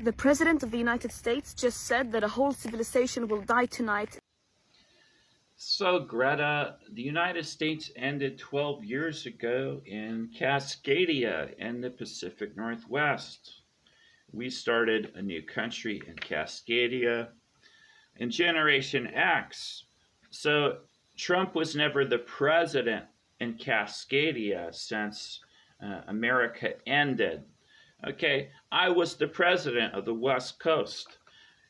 The President of the United States just said that a whole civilization will die tonight. So, Greta, the United States ended 12 years ago in Cascadia in the Pacific Northwest. We started a new country in Cascadia in Generation X. So, Trump was never the president in Cascadia since America ended. Okay, I was the president of the West Coast.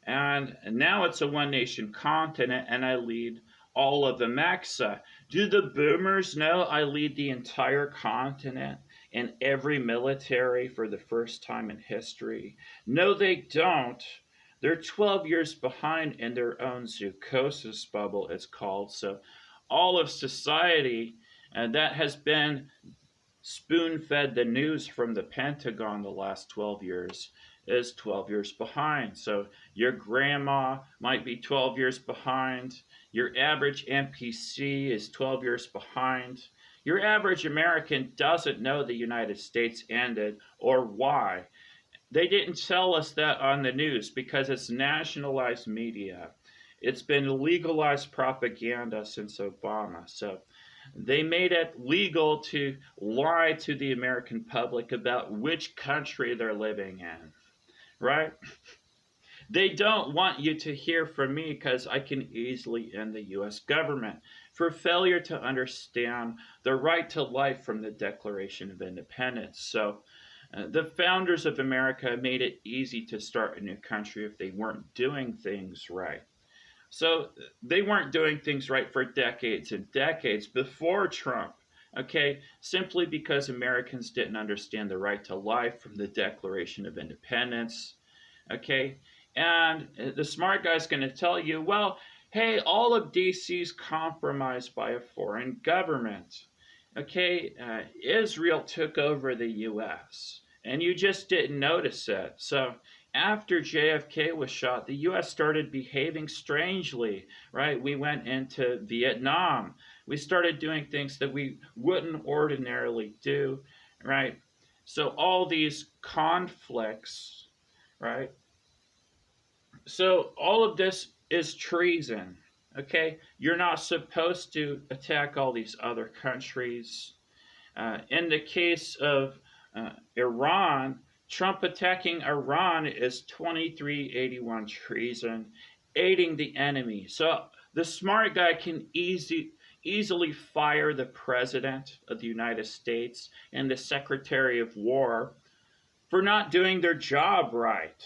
And now it's a one nation continent, and I lead all of the Mexa. Do the boomers know I lead the entire continent and every military for the first time in history? No, they don't. They're 12 years behind in their own zoochosis bubble, it's called. So all of society that has been spoon-fed the news from the Pentagon the last 12 years is 12 years behind. So your grandma might be 12 years behind. Your average NPC is 12 years behind. Your average American doesn't know the United States ended or why. They didn't tell us that on the news because it's nationalized media. It's been legalized propaganda since Obama. So they made it legal to lie to the American public about which country they're living in, right? They don't want you to hear from me because I can easily end the U.S. government for failure to understand the right to life from the Declaration of Independence. So the founders of America made it easy to start a new country if they weren't doing things right. So they weren't doing things right for decades and decades before Trump, okay, simply because Americans didn't understand the right to life from the Declaration of Independence, okay? And the smart guy's going to tell you, well, hey, all of DC's compromised by a foreign government, okay? Israel took over the U.S., and you just didn't notice it. So after JFK was shot, the U.S. started behaving strangely, right? We went into Vietnam. We started doing things that we wouldn't ordinarily do, right? So all these conflicts, right? So all of this is treason, okay? You're not supposed to attack all these other countries. In the case of Iran, Trump attacking Iran is 2381 treason, aiding the enemy. So the smart guy can easily fire the President of the United States and the Secretary of War for not doing their job right.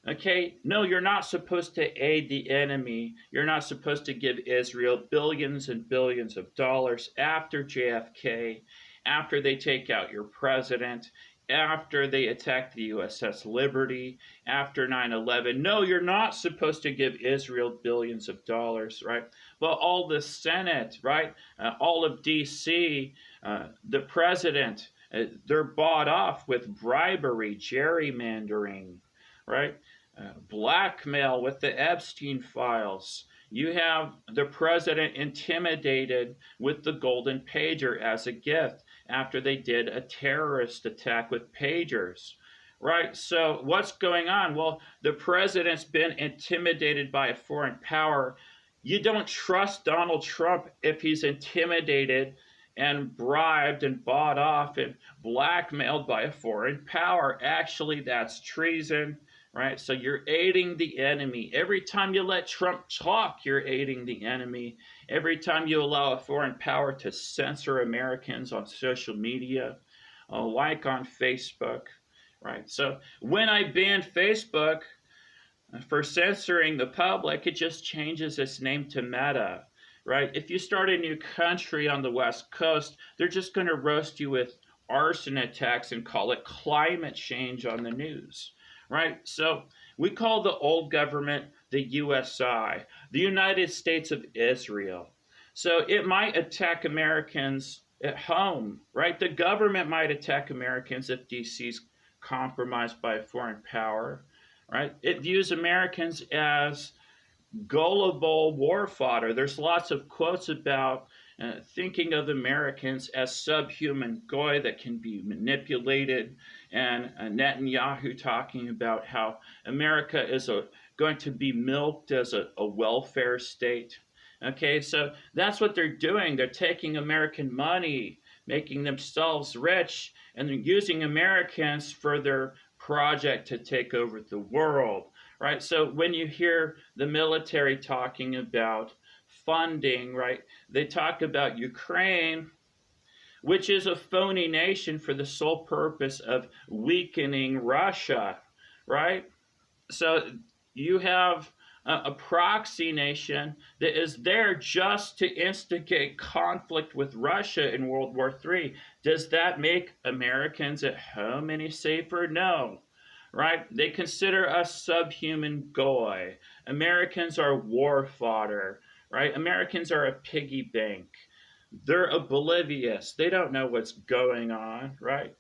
Okay, no, you're not supposed to aid the enemy. You're not supposed to give Israel billions and billions of dollars after JFK, after they take out your president, after they attack the USS Liberty, after 9/11. No, you're not supposed to give Israel billions of dollars, right? Well, all the Senate, right? All of DC, the president, they're bought off with bribery, gerrymandering, right? Blackmail with the Epstein files. You have the president intimidated with the golden pager as a gift after they did a terrorist attack with pagers, right? So what's going on? Well, the president's been intimidated by a foreign power. You don't trust Donald Trump if he's intimidated and bribed and bought off and blackmailed by a foreign power. Actually, that's treason. Right? So you're aiding the enemy. Every time you let Trump talk, you're aiding the enemy. Every time you allow a foreign power to censor Americans on social media, like on Facebook, right? So when I banned Facebook for censoring the public, it just changes its name to Meta, right? If you start a new country on the West Coast, they're just going to roast you with arson attacks and call it climate change on the news. Right? So we call the old government the USI, the United States of Israel. So it might attack Americans at home, right? The government might attack Americans if DC's compromised by a foreign power, right? It views Americans as gullible war fodder. There's lots of quotes about thinking of Americans as subhuman goy that can be manipulated and Netanyahu talking about how America is going to be milked as a welfare state. Okay, so that's what they're doing. They're taking American money, making themselves rich, and they're using Americans for their project to take over the world, right? So when you hear the military talking about funding, right, they talk about Ukraine, which is a phony nation for the sole purpose of weakening Russia, right? So you have a proxy nation that is there just to instigate conflict with Russia in World War III. Does that make Americans at home any safer? No. Right? They consider us subhuman goy. Americans are war fodder. Right? Americans are a piggy bank. They're oblivious. They don't know what's going on, right?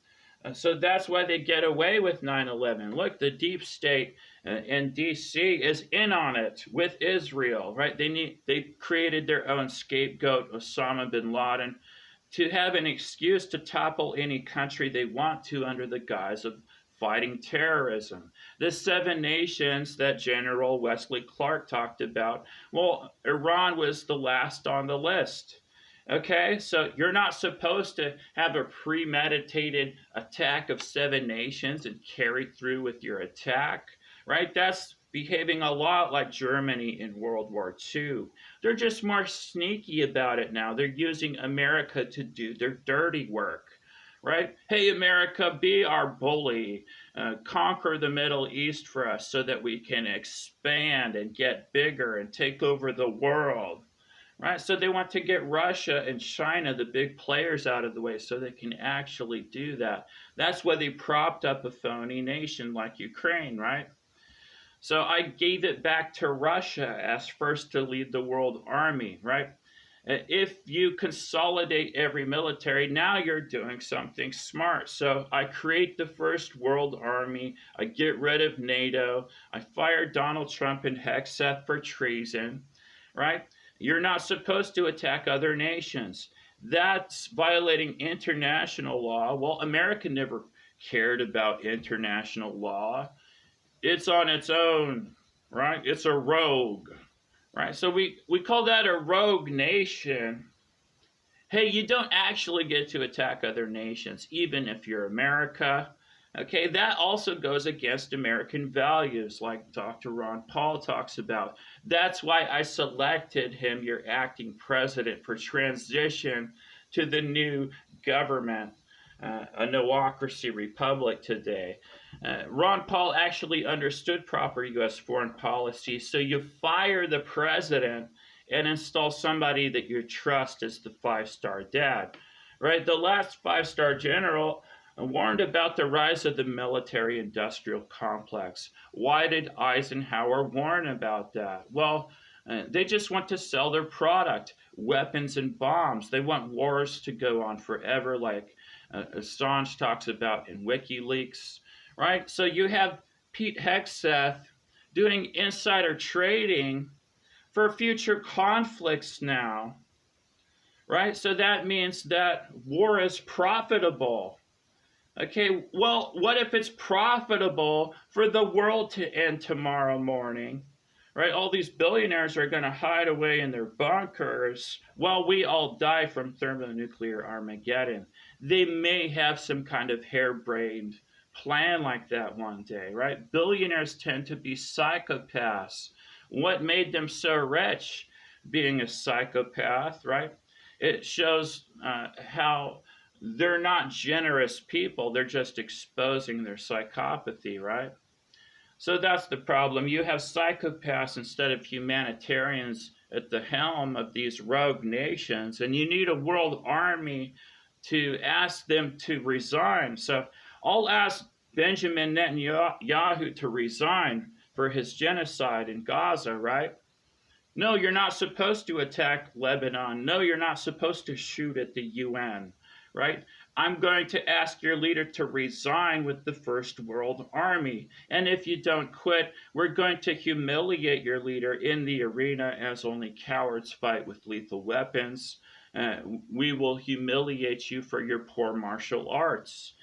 So that's why they get away with 9/11. Look, the deep state in DC is in on it with Israel, right? They created their own scapegoat, Osama bin Laden, to have an excuse to topple any country they want to under the guise of fighting terrorism. The seven nations that General Wesley Clark talked about, well, Iran was the last on the list. Okay, so you're not supposed to have a premeditated attack of seven nations and carry through with your attack, right? That's behaving a lot like Germany in World War II. They're just more sneaky about it now. They're using America to do their dirty work, right? Hey, America, be our bully. Conquer the Middle East for us so that we can expand and get bigger and take over the world. Right, so they want to get Russia and China, the big players, out of the way so they can actually do that. That's why they propped up a phony nation like Ukraine, right? So I gave it back to Russia as first to lead the world army, right? If you consolidate every military, now you're doing something smart. So I create the first world army, I get rid of NATO, I fire Donald Trump and Hegseth for treason, right? You're not supposed to attack other nations. That's violating international law. Well, America never cared about international law. It's on its own, right? It's a rogue, right? So we call that a rogue nation. Hey, you don't actually get to attack other nations, even if you're America. Okay, that also goes against American values, like Dr. Ron Paul talks about. That's why I selected him, your acting president, for transition to the new government, a noocracy republic today. Ron Paul actually understood proper U.S. foreign policy, so you fire the president and install somebody that you trust as the five-star dad. Right? The last five-star general warned about the rise of the military industrial complex. Why did Eisenhower warn about that? Well, they just want to sell their product, weapons and bombs. They want wars to go on forever, like Assange talks about in WikiLeaks, right? So you have Pete Hegseth doing insider trading for future conflicts now, right? So that means that war is profitable. Okay, well, what if it's profitable for the world to end tomorrow morning? Right? All these billionaires are going to hide away in their bunkers while we all die from thermonuclear Armageddon. They may have some kind of harebrained plan like that one day, right? Billionaires tend to be psychopaths. What made them so rich? Being a psychopath, right? It shows how they're not generous people. They're just exposing their psychopathy, right? So that's the problem. You have psychopaths instead of humanitarians at the helm of these rogue nations, and you need a world army to ask them to resign. So I'll ask Benjamin Netanyahu to resign for his genocide in Gaza, right? No, you're not supposed to attack Lebanon. No, you're not supposed to shoot at the UN, right? I'm going to ask your leader to resign with the First World Army. And if you don't quit, we're going to humiliate your leader in the arena as only cowards fight with lethal weapons. We will humiliate you for your poor martial arts.